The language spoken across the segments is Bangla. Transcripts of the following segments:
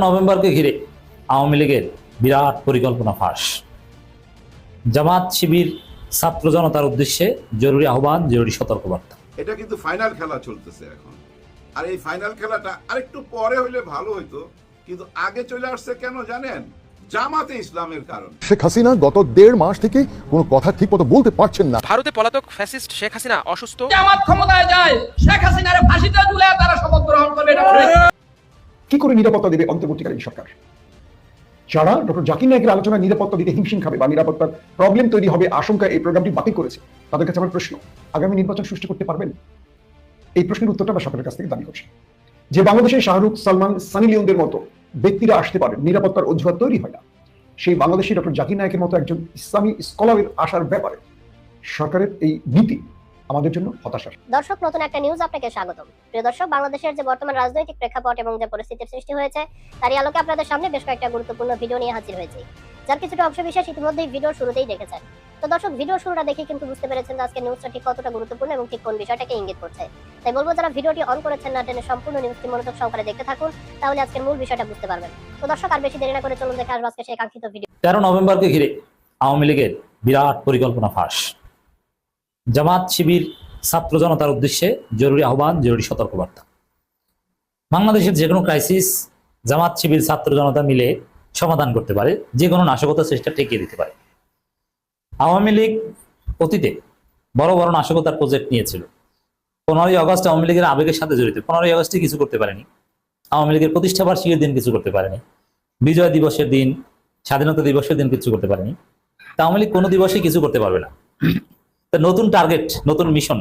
নভেম্বরকে ঘিরে আওয়ামী লীগের বিরাট পরিকল্পনা ফাঁস। জামাত শিবির ছাত্র জনতার উদ্দেশ্যে জরুরি আহ্বান, জরুরি সতর্কবার্তা। এটা কিন্তু ফাইনাল খেলা চলতেছে এখন, আর এই ফাইনাল খেলাটা আরেকটু পরে হইলে ভালো হইতো, কিন্তু আগে চলে আসছে কেন জানেন? জামাতে ইসলামের কারণ। শেখ হাসিনা গত 1.5 মাস থেকে কোনো কথা ঠিক মতো বলতে পারছেন না। ভারতে পলাতক ফ্যাসিস্ট শেখ হাসিনা অসুস্থ। জামাত ক্ষমতায় যায়, শেখ হাসিনার ফাঁসিতে ঝুলে তারা শপথ গ্রহণ করবে। কি করে নিরাপত্তা দেবে অন্তর্বর্তীকালীন সরকার? যারা ডক্টর জাকির নায়েকের আলোচনায় নিরাপত্তা দিতে হিমশিম খাবে বা নিরাপত্তার প্রবলেম তৈরি হবে আশঙ্কা এই প্রোগ্রামটি বাতিল করেছে, তাদের কাছে আমার প্রশ্ন, আগামী নির্বাচন সুষ্ঠু করতে পারবেন? এই প্রশ্নের উত্তরটা আমরা সরকারের কাছ থেকে দাবি করছি। যে বাংলাদেশের শাহরুখ, সালমান, সানি লিওনদের মতো ব্যক্তিরা আসতে পারেন, নিরাপত্তার অজুহাত তৈরি হয় না, সেই বাংলাদেশি ডক্টর জাকির নায়েকের মতো একজন ইসলামী স্কলারের আসার ব্যাপারে সরকারের এই নীতি আমাদের জন্য হতাশার। দর্শক, নতুন একটা নিউজ আপনাকে স্বাগতম। প্রিয় দর্শক, বাংলাদেশের যে বর্তমান রাজনৈতিক প্রেক্ষাপট এবং যে পরিস্থিতির সৃষ্টি হয়েছে তারই আলোকে আপনাদের সামনে বেশ কয়েকটা গুরুত্বপূর্ণ ভিডিও নিয়ে হাজির হয়েছি, যার কিছুটা অংশ বিশেষ ইতিমধ্যেই ভিডিওর শুরুতেই দেখেছেন। তো দর্শক, ভিডিও শুরুটা দেখে কিন্তু বুঝতে পেরেছেন যে আজকে নিউজটা ঠিক কতটা গুরুত্বপূর্ণ এবং ঠিক কোন বিষয়টাকে ইঙ্গিত করছে। তাই বলবো, যারা ভিডিওটি অন করেছেন না টেনে সম্পূর্ণ নিউজটি মনোযোগ সহকারে দেখতে থাকুন, তাহলে আজকের মূল বিষয়টা বুঝতে পারবেন। তো দর্শক, আর বেশি দেরি না করে চলুন দেখে আসবো আজকে সেই কাঙ্ক্ষিত ভিডিও। 13 নভেম্বরকে ঘিরে আওয়ামী লীগের বিরাট পরিকল্পনা ফাঁস। জামাত শিবির ছাত্র জনতার উদ্দেশ্যে জরুরি আহ্বান, জরুরি সতর্কবার্তা। বাংলাদেশের যে কোনো ক্রাইসিস জামাত শিবির ছাত্র জনতা মিলে সমাধান করতে পারে, যে কোনো নাশকতার চেষ্টা ঠেকিয়ে দিতে পারে। আওয়ামী লীগ অতীতে বড় বড় নাশকতার প্রজেক্ট নিয়েছিল। 15ই আগস্ট আওয়ামী লীগের আবেগের সাথে জড়িত। 15ই আগস্টে কিছু করতে পারেনি, আওয়ামী লীগের প্রতিষ্ঠা বার্ষিকীর দিন কিছু করতে পারেনি, বিজয় দিবসের দিন, স্বাধীনতা দিবসের দিন কিছু করতে পারেনি। তা আওয়ামী লীগ কোনো দিবসে কিছু করতে পারবে না। নতুন টার্গেট, নতুন মিশন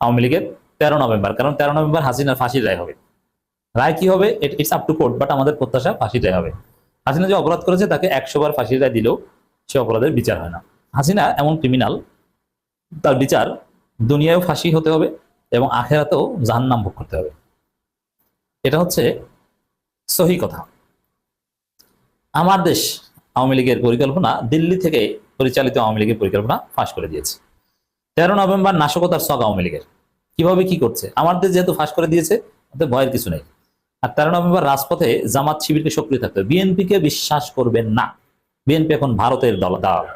আওয়ামী লীগের 13 নভেম্বর। কারণ 13 নভেম্বর হাসিনার ফাঁসির রায় হবে। রায় কি হবে it's up to court, but আমাদের প্রত্যাশা ফাঁসির রায় হবে। হাসিনা যে অপরাধ করেছে তাকে 100 বার ফাঁসির রায় দিলেও সে অপরাধের বিচার হয় না। হাসিনা এমন ক্রিমিনাল, তার বিচার দুনিয়ায়ও ফাঁসি হতে হবে এবং আখেরাতেও জাহান্নাম ভোগ করতে হবে। এটা হচ্ছে সহি কথা। আমার দেশ আওয়ামী লীগের পরিকল্পনা দিল্লি থেকে পরিচালিত আওয়ামী লীগের পরিকল্পনা ফাঁস করে দিয়েছে। 13 নভেম্বর নাশকতার ছক আওয়ামী লীগের কিভাবে কি করছে আমার দেশ যেহেতু ফাঁস করে দিয়েছে, তাতে ভয়ের কিছু নেই। আর 13 নভেম্বর রাজপথে জামাত শিবিরকে সক্রিয় থাকতে হবে। বিএনপিকে বিশ্বাস করবেন না। বিএনপি এখন ভারতের দালাল,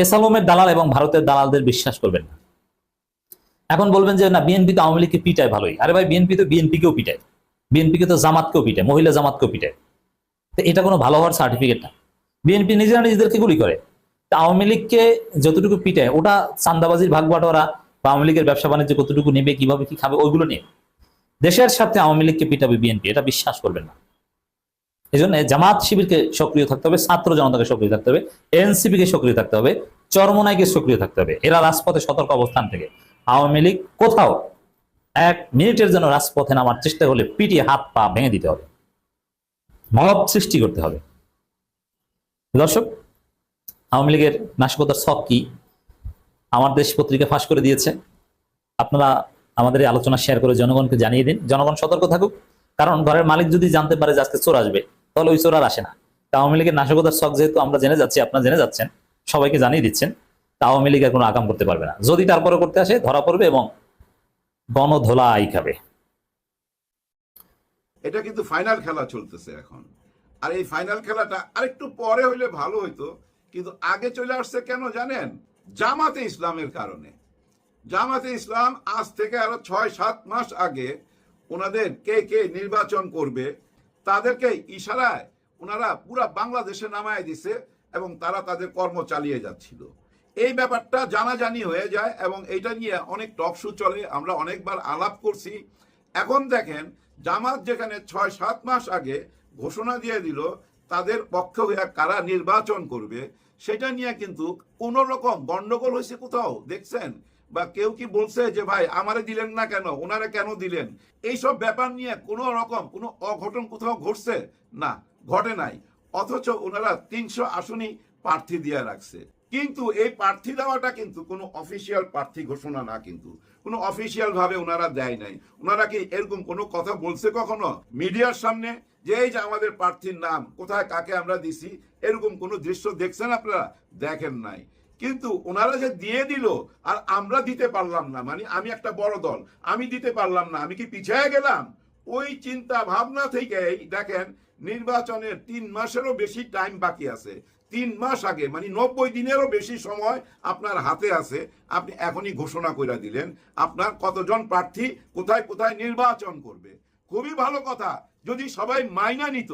এসালমের দালাল এবং ভারতের দালালদের বিশ্বাস করবেন না। এখন বলবেন যে না, বিএনপি তো আওয়ামী লীগকে পিটায় ভালোই। আরে ভাই, বিএনপি তো বিএনপিকেও পিটায়, বিএনপিকে তো জামাতকেও পিটায়, মহিলা জামাতকেও পিটায়। তো এটা কোনো ভালো হওয়ার সার্টিফিকেট না। বিএনপি নিজেরা নিজেদেরকে গুলি করে। আওয়ামী লীগকে যতটুকু পিটায় ওটা চান্দাবাজির ভাগ বাটোয়ারা বা আওয়ামী লীগের ব্যবসা বাণিজ্য কতটুকু নেবে, কিভাবে কি খাবে, ওইগুলো নিয়ে। দেশের সাথে আওয়ামী লীগকে পিটাবে বিএনপি, এটা বিশ্বাস করবেন না। এই জন্য জামাত শিবিরকে সক্রিয় থাকতে হবে, ছাত্র জনতাকে সক্রিয় থাকতে হবে, এনসিপি কে সক্রিয় থাকতে হবে, চরমোনাইকে সক্রিয় থাকতে হবে। এরা রাজপথে সতর্ক অবস্থান থেকে আওয়ামী লীগ কোথাও 1 মিনিটের জন্য রাজপথে নামার চেষ্টা হলে পিটিয়ে হাত পা ভেঙে দিতে হবে, মব সৃষ্টি করতে হবে। দর্শক, আওয়ামী লীগের নাশকতার ছক কি আমার দেশ পত্রিকা ফাঁস করে দিয়েছে। আপনারা আমাদের এই আলোচনা শেয়ার করে জনগণকে জানিয়ে দিন, জনগণ সতর্ক থাকুক। কারণ ঘরের মালিক যদি জানতে পারে যে আজকে চোর আসবে, তাহলে ওই চোর আর আসে না। তা আওয়ামী লীগের নাশকতার ছক যেহেতু আমরা জেনে যাচ্ছি, আপনারা জেনে যাচ্ছেন, সবাইকে জানিয়ে দিচ্ছেন, তা আওয়ামী লীগ আর কোনো আকাম করতে পারবে না। যদি তারপরে করতে আসে ধরা পড়বে এবং গণধোলাই খাবে। এটা কিন্তু ফাইনাল খেলা চলতেছে এখন, আর এই ফাইনাল খেলাটা আরেকটু পরে হইলে ভালো হইতো, কিন্তু আগে চলে আসছে কেন জানেন? জামাতে ইসলামের কারণে। জামাতে ইসলাম আজ থেকে আরো 6-7 মাস আগে ওনাদের কে নির্বাচন করবে তাদেরকে ইশারায় ওনারা পুরা বাংলাদেশে নামায় দিছে এবং তারা তাদের কর্ম চালিয়ে যাচ্ছিল। এই ব্যাপারটা জানাজানি হয়ে যায় এবং এটা নিয়ে অনেক টক শো চলে, আমরা অনেকবার আলাপ করছি। এখন দেখেন, জামাত যেখানে 6-7 মাস আগে ঘোষণা দিয়ে দিল তাদের পক্ষ হয়ে কারা নির্বাচন করবে, সেটা নিয়ে কিন্তু কোন রকম গন্ডগোল হয়েছে কোথাও দেখছেন? বা কেউ কি বলছে যে ভাই আমারে দিলেন না কেন, ওনারা কেন দিলেন? এইসব ব্যাপার নিয়ে কোনো রকম কোনো অঘটন কোথাও ঘটছে না, ঘটে নাই। অথচ ওনারা 300 আসনই প্রার্থী দিয়ে রাখছে। কিন্তু এই প্রার্থী দেওয়াটা কিন্তু কোনো অফিসিয়াল প্রার্থী ঘোষণা না, কিন্তু কোনো অফিসিয়াল ভাবে ওনারা দেয় নাই। ওনারা কি এরকম কোনো কথা বলছে কখনো মিডিয়ার সামনে যে এই যে আমাদের প্রার্থীর নাম কোথায়, কাকে আমরা দিছি? এরকম কোনো দৃশ্য দেখছেন আপনারা? দেখেন নাই। কিন্তু ওনারা যে দিয়ে দিল আর আমরা দিতে পারলাম না, মানে আমি একটা বড় দল, আমি দিতে পারলাম না, আমি কি পিছিয়ে গেলাম? ওই চিন্তা ভাবনা থেকেই দেখেন নির্বাচনের 3 মাসেরও বেশি টাইম বাকি আছে। 3 মাস আগে মানে 90 দিনেরও বেশি সময় আপনার হাতে আছে। আপনি এখনই ঘোষণা করে দিলেন আপনার কতজন প্রার্থী কোথায় কোথায় নির্বাচন করবে। খুবই ভালো কথা যদি সবাই মাইনা নিত।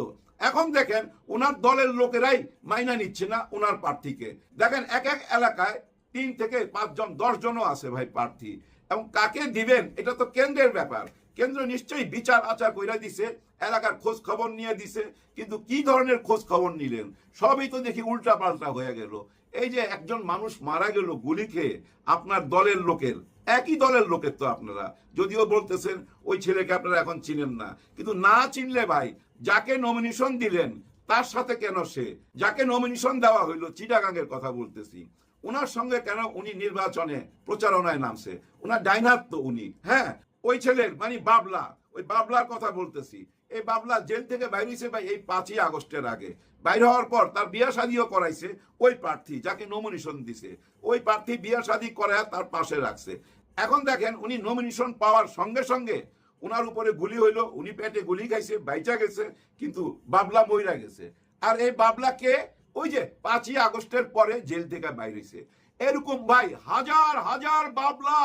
এখন দেখেন ওনার দলের লোকেরাই মাইনা নিচ্ছে না ওনার প্রার্থীকে। দেখেন এক এক এলাকায় 3 থেকে 5 জন 10 জনও আছে ভাই প্রার্থী, এবং কাকে দিবেন এটা তো কেন্দ্রের ব্যাপার। কেন্দ্র নিশ্চয়ই বিচার আচার কইরা দিছে, এলাকার খোঁজ খবর নিয়ে দিছে, কিন্তু কি ধরনের খোঁজ খবর নিলেন? সবই তো দেখি উল্টা পাল্টা হয়ে গেল। এই যে একজন মানুষ মারা গেল গুলি খেয়ে আপনার দলের লোকের, একই দলের লোকের তো আপনারা, যদিও বলতেছেন ওই ছেলেকে আপনারা এখন চিনেন না, কিন্তু না চিনলে ভাই যাকে নমিনেশন দিলেন তার সাথে কেন সে, যাকে নমিনেশন দেওয়া হইলো চিটাগাঙ্গের কথা বলতেছি, ওনার সঙ্গে কেন উনি নির্বাচনে প্রচারণায় নামছে? ওনার ডাইনার তো উনি। হ্যাঁ, ওই ছেলের মানে বাবলা, ওই বাবলার কথা বলতেছি। এই বাবলা জেল থেকে বাইর হয়েছে ভাই এই 5ই আগস্টের আগে। বাইর হওয়ার পর তার বিয়া শাদিও করাইছে ওই প্রার্থী যাকে নমিনেশন দিছে। ওই প্রার্থী বিয়া শাদি করায় তার পাশে রাখছে। এখন দেখেন উনি নমিনেশন পাওয়ার সঙ্গে সঙ্গে উনার উপরে গুলি হইলো, উনি পেটে গুলি খাইছে, বাইচা গেছে, কিন্তু বাবলা মইরা গেছে। আর এই বাবলাকে ওই যে 5ই আগস্টের পরে জেল থেকে বাইর হইছে। এরকম ভাই হাজার হাজার বাবলা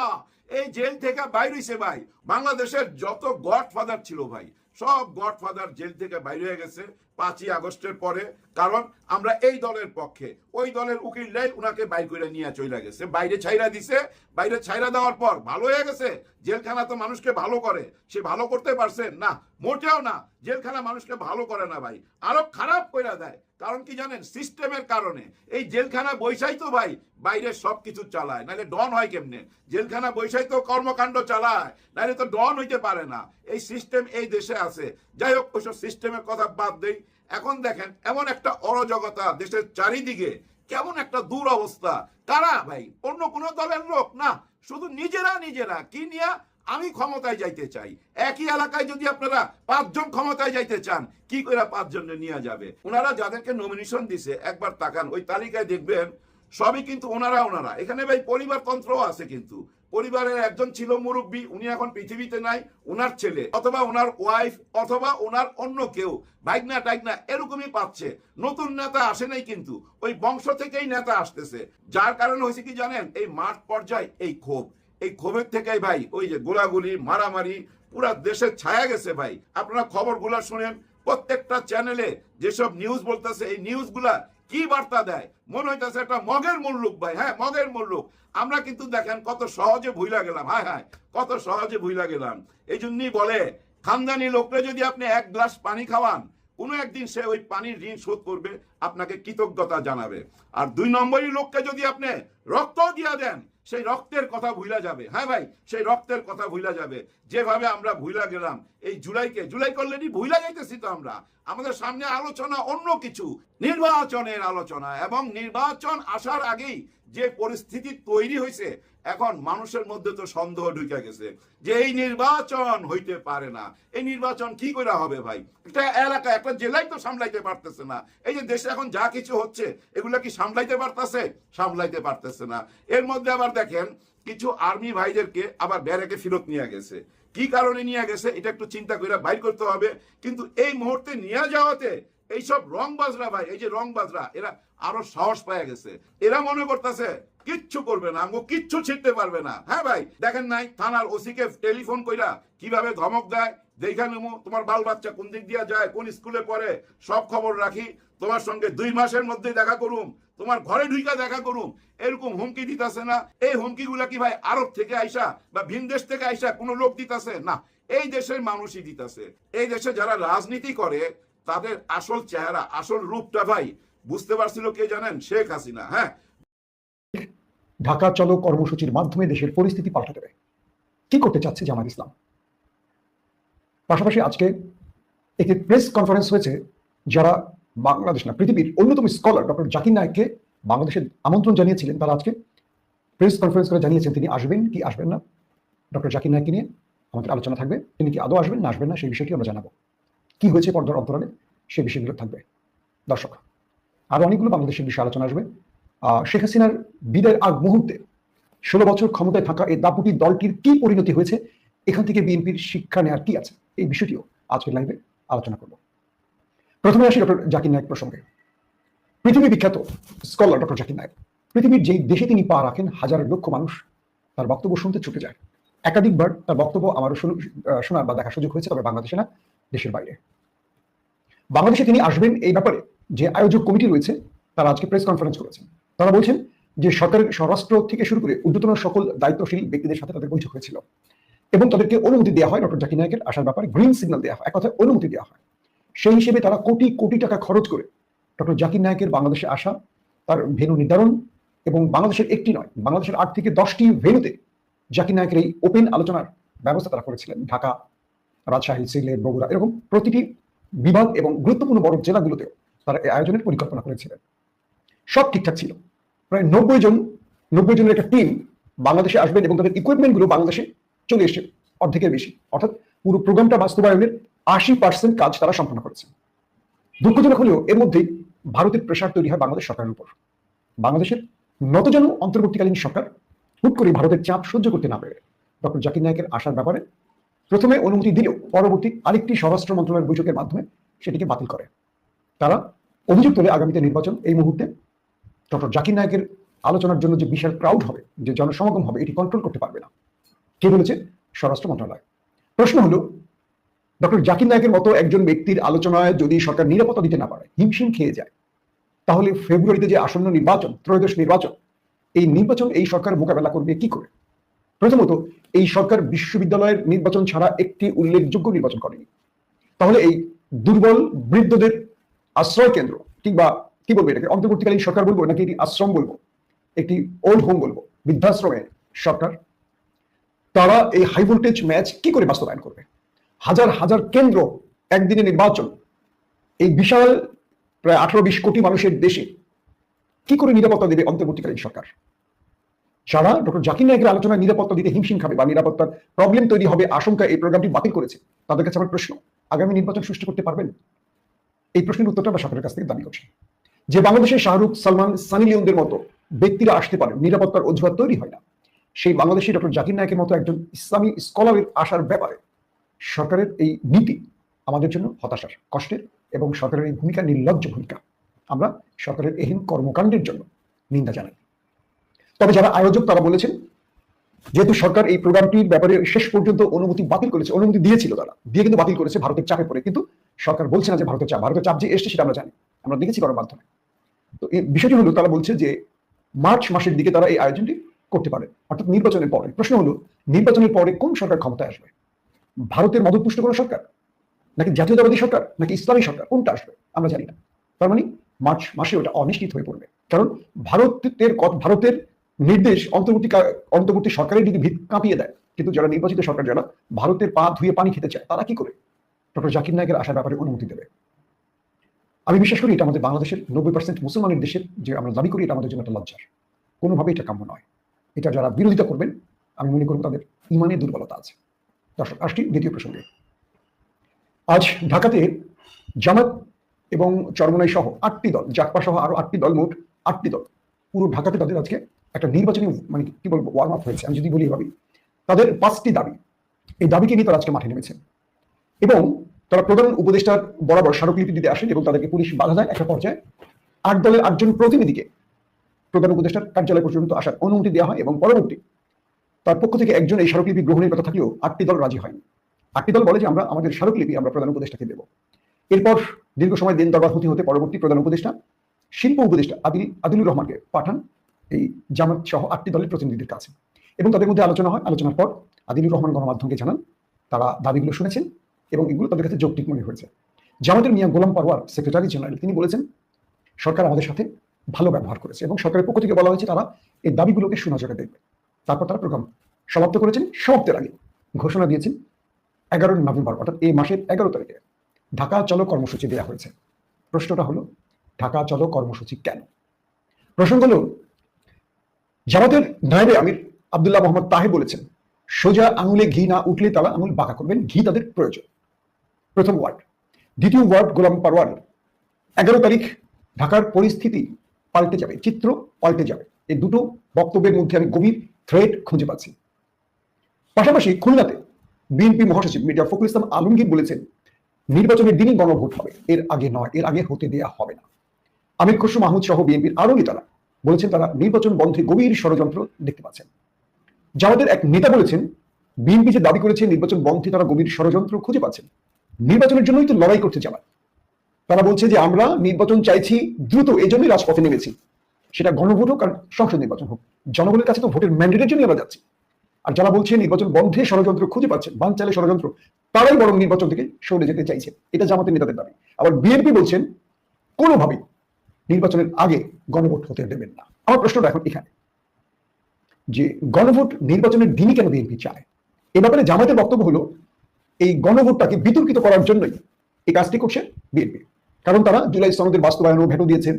এই জেল থেকে বাইর হইছে ভাই। বাংলাদেশের যত গডফাদার ছিল ভাই সব গডফাদার জেল থেকে বাইর হয়ে গেছে 5ই আগস্টের পরে। কারণ আমরা এই দলের পক্ষে, ওই দলের উকিলরাই উনাকে বাইর করে নিয়ে চলে গেছে, বাইরে ছাইরা দিছে। বাইরে ছাইরা দেওয়ার পর ভালো হয়ে গেছে। জেলখানা তো মানুষকে ভালো করে, সে ভালো করতে পারছে না? মোটেও না। জেলখানা মানুষকে ভালো করে না ভাই, আরো খারাপ করে দেয়। কারণ কি জানেন? সিস্টেমের কারণে। এই জেলখানা বৈশাই তো ভাই বাইরে সবকিছু চালায়, নাহলে ডন হয় কেমনে? জেলখানা বৈশাই তো কর্মকাণ্ড চালায়, নাহলে তো ডন হইতে পারে না। এই সিস্টেম এই দেশে আছে। যাই হোক, ওইসব সিস্টেমের কথা বাদ দেই। এখন দেখেন এমন একটা অরাজকতা দেশের চারিদিকে, কেমন একটা দুরবস্থা। কারা ভাই? অন্য কোনো দলের লোক না, শুধু নিজেরা নিজেরা কি নিয়ে আমি ক্ষমতায় যাইতে চাই। একই এলাকায় যদি আপনারা 5 জন ক্ষমতায় যাইতে চান, কি করে 5 জনে নিয়ে যাবে? ওনারা যাদেরকে নমিনেশন দিছে একবার তাকান, ওই তালিকায় দেখবেন সবই কিন্তু ওনারা। এখানে ভাই পরিবারতন্ত্রও আছে, কিন্তু পরিবারের একজন ছিল মুরব্বী, উনি এখন পৃথিবীতে নাই, ওনার ছেলে অথবা ওনার ওয়াইফ অথবা ওনার অন্য কেউ ভাইগনা টাইগনা এরকমই পাচ্ছে। নতুন নেতা আসে নাই, কিন্তু ওই বংশ থেকেই নেতা আসতেছে। যার কারণে হয়েছে কি জানেন? এই মাঠ পর্যায়ে এই ক্ষোভ, এই ক্ষোভের থেকেই ভাই ওই যে গোলাগুলি মারামারি পুরা দেশে ছায়া গেছে ভাই। আপনারা খবরগুলা শুনেন, প্রত্যেকটা চ্যানেলে যেসব নিউজ বলতেছে, এই নিউজগুলা কি বার্তা দেয়? মনে হইতেছে একটা মগের মুল্লুক ভাই। হ্যাঁ, মগের মুল্লুক। আমরা কিন্তু দেখেন কত সহজে ভুইলা গেলাম। হায় কত সহজে ভুইলা গেলাম। এই জন্যই বলে খানদানি লোকরে যদি আপনি 1 গ্লাস পানি খাওয়ান, কোনো একদিন সে ওই পানির ঋণ শোধ করবে, আপনাকে কৃতজ্ঞতা জানাবে। আর 2 নম্বরই লোককে যদি আপনি রক্ত দিয়া দেন, সেই রক্তের কথা ভুইলা যাবে। হ্যাঁ ভাই, সেই রক্তের কথা ভুইলা যাবে। যেভাবে আমরা ভুইলা গেলাম এই জুলাই করলেনি, ভুইলা যাইতেছি তো আমরা। আমাদের সামনে আলোচনা অন্য কিছু, নির্বাচনের আলোচনা। এবং নির্বাচন আসার আগেই যে পরিস্থিতি তৈরি হয়েছে, এখন মানুষের মধ্যে তো সন্দেহ ঢুকে গেছে যে এই নির্বাচন হইতে পারে না। এই নির্বাচন কি করে হবে ভাই? একটা এলাকা, একটা জেলায় তো সামলাইতে পারতেছে না। এই যে দেশে এখন যা কিছু হচ্ছে, এগুলা কি সামলাইতে পারতেছে? সামলাইতে পারতেছে না। এর মধ্যে আবার দেখেন কিছু আর্মি ভাইদেরকে আবার ব্যারাকে ফেরত নিয়ে গেছে। কি কারণে নিয়ে গেছে এটা একটু চিন্তা করে বাইর করতে হবে। কিন্তু এই মুহূর্তে নিয়ে যাওয়াতে এইসব রংবাজরা ভাই, এই যে রংবাজরা, এরা আরো সাহস পেয়ে গেছে। এরা মনে করতেছে কিচ্ছু করবে না, আমগো কিচ্ছু ছিটতে পারবে না। হ্যাঁ ভাই, দেখেন নাই থানার ওসিকে টেলিফোন কইরা কিভাবে ধমক দেয়, দেখা নেবো তোমার বাল বাচ্চা কোন দিক দিয়া যায়, কোন স্কুলে পড়ে, সব খবর রাখি, তোমার সঙ্গে 2 মাসের মধ্যে দেখা করুম, তোমার ঘরে ঢুইকা দেখা করুম, এরকম হুমকি দিতেছে না? এই হুমকি গুলা কি ভাই আরব থেকে আইসা বা ভিন দেশ থেকে আইসা কোনো লোক দিতেছে? না, এই দেশের মানুষই দিতেছে। এই দেশে যারা রাজনীতি করে তাদের আসল চেহারা, আসল রূপটা ভাই বুঝতে পারছিল কে জানেন? শেখ হাসিনা। হ্যাঁ, ঢাকা চলো কর্মসূচির মাধ্যমে দেশের পরিস্থিতি পাল্টে দেবে, কি করতে চাচ্ছে জামাত ইসলাম? পাশাপাশি আজকে একটি প্রেস কনফারেন্স হয়েছে, যারা বাংলাদেশ না পৃথিবীর অন্যতম স্কলার ডক্টর জাকির নায়েককে বাংলাদেশে আমন্ত্রণ জানিয়েছিলেন। তারা আজকে প্রেস কনফারেন্স করে জানিয়েছেন তিনি আসবেন কি আসবেন না। ডক্টর জাকির নায়েককে নিয়ে আমাদের আলোচনা থাকবে, তিনি কি আদৌ আসবেন না আসবেন না সেই বিষয়টি আমরা জানাবো। কি হয়েছে পর্দার অন্তরালে সেই বিষয়গুলো থাকবে। দর্শক, আরো অনেকগুলো বাংলাদেশের বিষয়ে আলোচনা আসবে। শেখ হাসিনার বিদায়ের আগ মুহূর্তে 16 বছর ক্ষমতায় থাকা এই দাপুটি দলটির কি পরিণতি হয়েছে, এখান থেকে বিএনপির শিক্ষা নেওয়ার কি আছে? এই বিষয়টিও আজকের লাইভে আলোচনা করব। প্রথমে আসি ডক্টর জাকির নায়েক প্রসঙ্গে। পৃথিবী বিখ্যাত স্কলার ডক্টর জাকির নায়েক, পৃথিবীর যেই দেশে তিনি পা রাখেন হাজার লক্ষ মানুষ তার বক্তব্য শুনতে ছুটে যায়। একাধিকবার তার বক্তব্য আমারও শোনার বা দেখার সুযোগ হয়েছে, তবে বাংলাদেশে না, দেশের বাইরে। বাংলাদেশে তিনি আসবেন এই ব্যাপারে যে আয়োজক কমিটি রয়েছে তারা আজকে প্রেস কনফারেন্স করেছেন। তারা বলছেন যে সরকারের স্বরাষ্ট্র থেকে শুরু করে ঊর্ধ্বতন সকল দায়িত্বশীল ব্যক্তিদের সাথে তাদের বৈঠক হয়েছিল এবং তাদেরকে অনুমতি দেওয়া হয় ডক্টর জাকির নায়েকের আসার ব্যাপারে, গ্রিন সিগন্যাল দেওয়া হয়, এক কথায় অনুমতি দেওয়া হয়। সেই হিসেবে তারা কোটি কোটি টাকা খরচ করে ডক্টর জাকির নায়েকের বাংলাদেশে আসা, তার ভেন্যু নির্ধারণ এবং বাংলাদেশের একটি নয়, বাংলাদেশের 8 থেকে 10টি ভেন্যুতে জাকির নায়েকের এই ওপেন আলোচনার ব্যবস্থা তারা করেছিলেন। ঢাকা, রাজশাহী, সিলেট, বগুড়া, এরকম প্রতিটি বিভাগ এবং গুরুত্বপূর্ণ বড় জেলাগুলোতেও তারা এই আয়োজনের পরিকল্পনা করেছিলেন। সব ঠিকঠাক ছিল। প্রায় 90 জনের একটা টিম বাংলাদেশে আসবেন এবং তাদের ইকুইপমেন্টগুলো বাংলাদেশে চলে এসেছে অর্ধেকের বেশি, অর্থাৎ পুরো প্রোগ্রামটা বাস্তবায়নের 80% কাজ তারা সম্পন্ন করেছে। দুঃখজনক হলেও এর মধ্যেই ভারতের প্রেশার তৈরি হয় বাংলাদেশ সরকারের উপর। বাংলাদেশের নতজন অন্তর্বর্তীকালীন সরকার হুট করে ভারতের চাপ সহ্য করতে না পেরে ডক্টর জাকির নায়েকের আসার ব্যাপারে প্রথমে অনুমতি দিলেও পরবর্তী আরেকটি স্বরাষ্ট্র মন্ত্রণালয়ের বৈঠকের মাধ্যমে সেটিকে বাতিল করে। তারা অভিযোগ তোলে আগামীতে নির্বাচন, এই মুহূর্তে ডক্টর জাকির নায়েকের আলোচনার জন্য যে বিশাল ক্রাউড হবে, যে জনসমাগম হবে, এটি কন্ট্রোল করতে পারবে না। কে বলেছে? স্বরাষ্ট্র মন্ত্রণালয়। প্রশ্ন হলো, ডক্টর জাকির নায়েকের মতো একজন ব্যক্তির আলোচনায় যদি সরকার নিরাপত্তা দিতে না পারে, হিমশিম খেয়ে যায়, তাহলে ফেব্রুয়ারিতে যে আসন্ন নির্বাচন, ত্রয়োদশ নির্বাচন, এই নির্বাচন এই সরকার মোকাবেলা করবে কি করে? প্রথমত, এই সরকার বিশ্ববিদ্যালয়ের নির্বাচন ছাড়া একটি উল্লেখযোগ্য নির্বাচন করেনি। তাহলে এই দুর্বল বৃদ্ধদের আশ্রয় কেন্দ্র, কিংবা কি বলবো, এটাকে অন্তর্বর্তীকালীন সরকার বলবো নাকি এটি আশ্রম বলবো, একটি ওল্ড হোম বলবো, বৃদ্ধাশ্রমের সরকার, তারা এই হাই ভোল্টেজ ম্যাচ কি করে বাস্তবায়ন করবে? হাজার হাজার কেন্দ্র, একদিনে নির্বাচন, এই বিশাল প্রায় 18-20 কোটি মানুষের দেশে কি করে নিরাপত্তা দেবে অন্তর্বর্তীকালীন সরকার? যারা ডক্টর জাকির নায়েকের আলোচনায় নিরাপত্তা দিতে হিমশিম খাবে বা নিরাপত্তার প্রবলেম তৈরি হবে আশঙ্কা এই প্রোগ্রামটি বাতিল করেছে, তাদের কাছে আমার প্রশ্ন, আগামী নির্বাচন সুষ্ঠু করতে পারবেন? এই প্রশ্নের উত্তরটা আমরা সরকারের কাছ থেকে দাবি করছি। যে বাংলাদেশের শাহরুখ, সালমান, সানি লিওনদের মতো ব্যক্তিরা আসতে পারে, নিরাপত্তার অজুহাত তৈরি হয় না, সেই বাংলাদেশে ডক্টর জাকির নায়েকের মতো একজন ইসলামী স্কলারের আসার ব্যাপারে সরকারের এই নীতি আমাদের জন্য হতাশার, কষ্টের এবং সরকারের এই ভূমিকা নির্লজ্জ ভূমিকা। আমরা সরকারের এহেন কর্মকাণ্ডের জন্য নিন্দা জানাই। তবে যারা আয়োজক তারা বলেছেন, যেহেতু সরকার এই প্রোগ্রামটির ব্যাপারে শেষ পর্যন্ত অনুমতি বাতিল করেছে, অনুমতি দিয়েছিল তারা, দিয়ে কিন্তু বাতিল করেছে ভারতের চাপে পড়ে, কিন্তু সরকার বলছে না যে ভারতের চাপ যে এসছে সেটা আমরা জানি, আমরা দেখেছি গণমাধ্যমে। তো এই বিষয়টি হলো, তারা বলছে যে মার্চ মাসের দিকে তারা এই আয়োজনটি করতে পারে, অর্থাৎ নির্বাচনের পরে। প্রশ্ন হলো, নির্বাচনের পরে কোন সরকার ক্ষমতায় আসবে? ভারতের মদতপুষ্ট কোনো সরকার, নাকি জাতীয়তাবাদী সরকার, নাকি ইসলামী সরকার, কোনটা আসবে আমরা জানি না। তার মানে মার্চ মাসে ওটা অনিশ্চিত হয়ে পড়বে, কারণ ভারতের নির্দেশ অন্তর্বর্তী সরকারের যদি ভিত কাঁপিয়ে দেয়, কিন্তু যারা নির্বাচিত সরকার, যারা ভারতের পা ধুয়ে পানি খেতে চায়, তারা কি করে ডক্টর জাকির নায়েকের আসার ব্যাপারে অনুমতি দেবে? আমি বিশ্বাস করি এটা আমাদের বাংলাদেশের 90% মুসলমানের দেশের যে আমরা দাবি করি, এটা আমাদের জন্য একটা লজ্জার, কোনোভাবে এটা কাম্য নয়। এটা যারা বিরোধিতা করবেন, আমি মনে করব তাদের ইমানে দুর্বলতা আছে। দর্শক, আসছি দ্বিতীয় প্রসঙ্গে। আজ ঢাকাতে জামাত এবং চরমোনাই সহ 8টি দল, জাকপা সহ আরো 8টি দল, মোট 8টি দল, পুরো ঢাকাতে তাদের আজকে একটা নির্বাচনী কি বলবো ওয়ার্ম আপ হয়েছে, আমি যদি বলি ভাবি, তাদের 5টি দাবি, এই দাবিকে নিয়ে তারা আজকে মাঠে নেমেছেন এবং তারা প্রধান উপদেষ্টার বরাবর স্মারকলিপি দিতে আসেন এবং তাদেরকে পুলিশ বাধা দেয়। একটা পর্যায়ে 8 দলের 8 জন প্রতিনিধিকে প্রধান উপদেষ্টার কার্যালয় পর্যন্ত আসার অনুমতি দেওয়া হয় এবং পরবর্তী তার পক্ষ থেকে একজন এই স্মারকলিপি গ্রহণের কথা থাকলেও 8টি দল রাজি হয়নি। 8টি দল বলে যে আমরা আমাদের স্মারকলিপি আমরা প্রধান উপদেষ্টাকে দেব। এরপর দীর্ঘ সময় দিন দরবার হতে পরবর্তী প্রধান উপদেষ্টা, শিল্প উপদেষ্টা আদিলুর রহমানকে পাঠান এই জামাত সহ 8টি দলের প্রতিনিধিদের কাছে এবং তাদের মধ্যে আলোচনা হয়। আলোচনার পর আদিলুর রহমান গণমাধ্যমকে জানান তারা দাবিগুলো শুনেছেন এবং এগুলো তাদের কাছে যৌক্তিক মনে হয়েছে। জামাতের মিয়া গোলাম পারওয়ার, সেক্রেটারি জেনারেল, তিনি বলেছেন সরকার আমাদের সাথে ভালো ব্যবহার করেছে এবং সরকারের পক্ষ থেকে বলা হয়েছে তারা এই দাবিগুলোকে সুনজরে দেখবে। তারপর তারা প্রোগ্রাম সমাপ্ত করেছেন। সমাপ্তের আগে ঘোষণা দিয়েছেন 11 নভেম্বর, অর্থাৎ এই মাসের 11 তারিখে ঢাকা চলো কর্মসূচি দেওয়া হয়েছে। প্রশ্নটা হলো, ঢাকা চলো কর্মসূচি কেন? প্রসঙ্গ হলো, জামাতের নায়েবে আমির আব্দুল্লাহ মোহাম্মদ তাহে বলেছেন, সোজা আঙুলে ঘি না উঠলে তারা আঙুল বাঁকা করবেন, ঘি তাদের প্রয়োজন। প্রথম ওয়ার্ড। দ্বিতীয় ওয়ার্ড গোলাম পারওয়ার, 11 তারিখ ঢাকার পরিস্থিতি পাল্টে যাবে, চিত্র পাল্টে যাবে। এই দুটো বক্তব্যের মধ্যে আমি গভীর থ্রেড খুঁজে পাচ্ছি। পাশাপাশি খুলনাতে বিএনপি মহাসচিব মির্জা ফখরুল ইসলাম আলমগীর বলেছেন নির্বাচনের দিনই গণভোট হবে, এর আগে নয়, এর আগে হতে দেয়া হবে না। আমির খসরু মাহমুদ সহ বিএনপির আরো নেতারা বলেছেন তারা নির্বাচন বন্ধে গভীর ষড়যন্ত্র দেখতে পাচ্ছেন। জামাতের এক নেতা বলেছেন বিএনপি যে দাবি করেছে নির্বাচন বন্ধে তারা গভীর ষড়যন্ত্র খুঁজে পাচ্ছেন, নির্বাচনের জন্যই তো লড়াই করতে জামাত। তারা বলছে যে আমরা নির্বাচন চাইছি দ্রুত, এই জন্যই রাজপথে নেমেছি, সেটা গণভোট হোক আর সংসদ নির্বাচন হোক, জনগণের কাছে তো ভোটের ম্যান্ডেটের জন্য আমরা যাচ্ছি। আর যারা বলছে নির্বাচন বন্ধে ষড়যন্ত্র খুঁজে পাচ্ছেন, বানচালে ষড়যন্ত্র, তারাই বরং নির্বাচন থেকে সরে যেতে চাইছে, এটা জামাতের নেতাদের দাবি। আবার বিএনপি বলছেন কোনোভাবেই নির্বাচনের আগে গণভোট হতে দেবেন না। আমার প্রশ্নটা এখন এখানে যে গণভোট নির্বাচনের দিনই কেন বিএনপি চায়? এ ব্যাপারে জামাতের বক্তব্য হলো এই গণভোটটাকে বিতর্কিত করার জন্যই এই কাজটি করছে বিএনপি। কারণ তারা জুলাই সনদের বাস্তবায়নও ভেটো দিয়েছেন,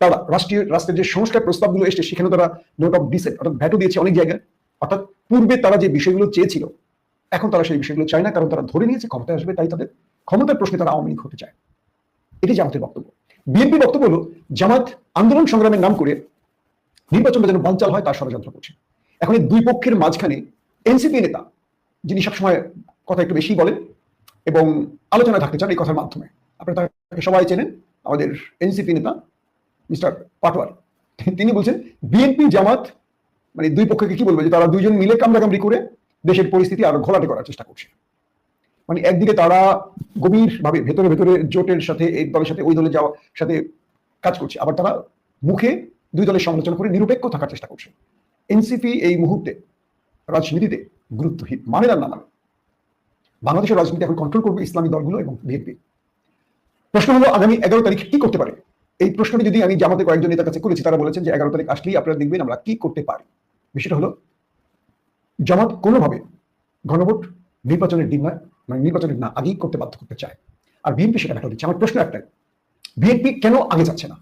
তারা রাষ্ট্রের যে সংস্কার প্রস্তাবগুলো এসছে সেখানে তারা নোট অফ ডিসেন্ট অর্থাৎ ভেটো দিয়েছে অনেক জায়গায়। অর্থাৎ পূর্বে তারা যে বিষয়গুলো চেয়েছিল এখন তারা সেই বিষয়গুলো চায় না, কারণ তারা ধরে নিয়েছে ক্ষমতায় আসবে, তাই তাদের ক্ষমতার প্রশ্নে তারা আওয়ামী লীগ হতে চায়। এটি জামাতের বক্তব্য। বিএনপি বক্তব্য হলো জামাত আন্দোলন সংগ্রামের নাম করে নির্বাচনটা যেন বানচাল হয় তার ষড়যন্ত্র করছে। এখন এই দুই পক্ষের মাঝখানে এনসিপি নেতা, যিনি সবসময় কথা একটু বেশি বলেন এবং আলোচনা থাকতে চান এই কথার মাধ্যমে, আপনারা তাকে সবাই চেনেন, আমাদের এনসিপি নেতা মিস্টার পাটোয়ারি, তিনি বলছেন বিএনপি জামাত মানে দুই পক্ষকে কি বলবো যে তারা দুইজন মিলে কামড়াকামড়ি করে দেশের পরিস্থিতি আরো ঘোলাটে করার চেষ্টা করছে। মানে একদিকে তারা গভীর ভাবে ভেতরে ভেতরে জোটের সাথে এই দলের সাথে ওই দলে যাওয়ার সাথে কাজ করছে, আবার তারা মুখে দুই দলের সমালোচনা করে নিরপেক্ষ থাকার চেষ্টা করছে। এনসিপি এই মুহূর্তে রাজনীতিতে গুরুত্বহীন, মানে না মানে বাংলাদেশের রাজনীতি এখন কন্ট্রোল করবে ইসলামী দলগুলো এবং বিএনপি। প্রশ্ন হলো আগামী 11 তারিখ কি করতে পারে? এই প্রশ্নটি যদি আমি জামাতের কয়েকজন নেতার কাছে করেছি, তারা বলেছেন যে 11 তারিখ আসলেই আপনারা দেখবেন আমরা কি করতে পারি। বিষয়টা হলো জামাত কোনোভাবে গণভোট নির্বাচনের দিন নয়, মানে নির্বাচনের না আগেই করতে বাধ্য করতে চায়, আর বিএনপি সেটা ভেটো দিচ্ছে। আমার প্রশ্ন একটাই, বিএনপি কেন আগে যাচ্ছে না?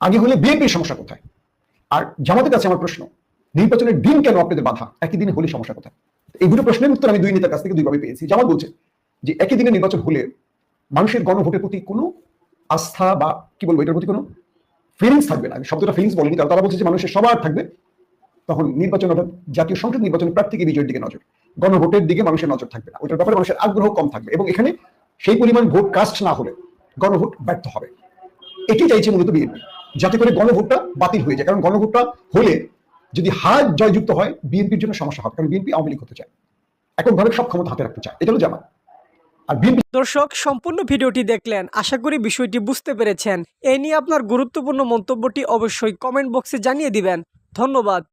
আগে হলে বিএনপির সমস্যা কোথায়? আর জামাতের কাছে আমার প্রশ্ন, নির্বাচনের দিন কেন আপনাদের বাধা? একই দিনে হলে সমস্যা কোথায়? এই দুটো প্রশ্নের উত্তর আমি দুই নেতার কাছ থেকে দুইভাবে পেয়েছি। জামাত বলছে যে একই দিনে নির্বাচন হলে মানুষের গণভোটের প্রতি কোনো আস্থা বা কি বলবো এটার প্রতি কোনো ফিলিংস থাকবে না। শব্দটা ফিলিংস বলেনি, কারণ তারা বলছে যে মানুষের সবার থাকবে তখন নির্বাচন অর্থাৎ জাতীয় সংসদ নির্বাচনের প্রার্থীকে বিজয়ের দিকে নজর, গণভোটের দিকে মানুষের নজর থাকবে না, ওইটার ব্যাপারে মানুষের আগ্রহ কম থাকবে এবং এখানে সেই পরিমাণ ভোট কাস্ট না হলে গণভোট ব্যর্থ হবে। এটি চাইছে মূলত বিএনপি, যাতে করে গণভোটটা বাতিল হয়ে যায়। কারণ গণভোটটা হলে যদি হার জয়যুক্ত হয় বিএনপির জন্য সমস্যা হবে, কারণ বিএনপি আওয়ামী লীগ হতে চায়, এককভাবে সব ক্ষমতা হাতে রাখতে চায়, এটা হলো জামাত। আর বিএনপি দর্শক সম্পূর্ণ ভিডিওটি দেখলেন, আশা করি বিষয়টি বুঝতে পেরেছেন। এ নিয়ে আপনার গুরুত্বপূর্ণ মন্তব্যটি অবশ্যই কমেন্ট বক্সে জানিয়ে দিবেন। ধন্যবাদ।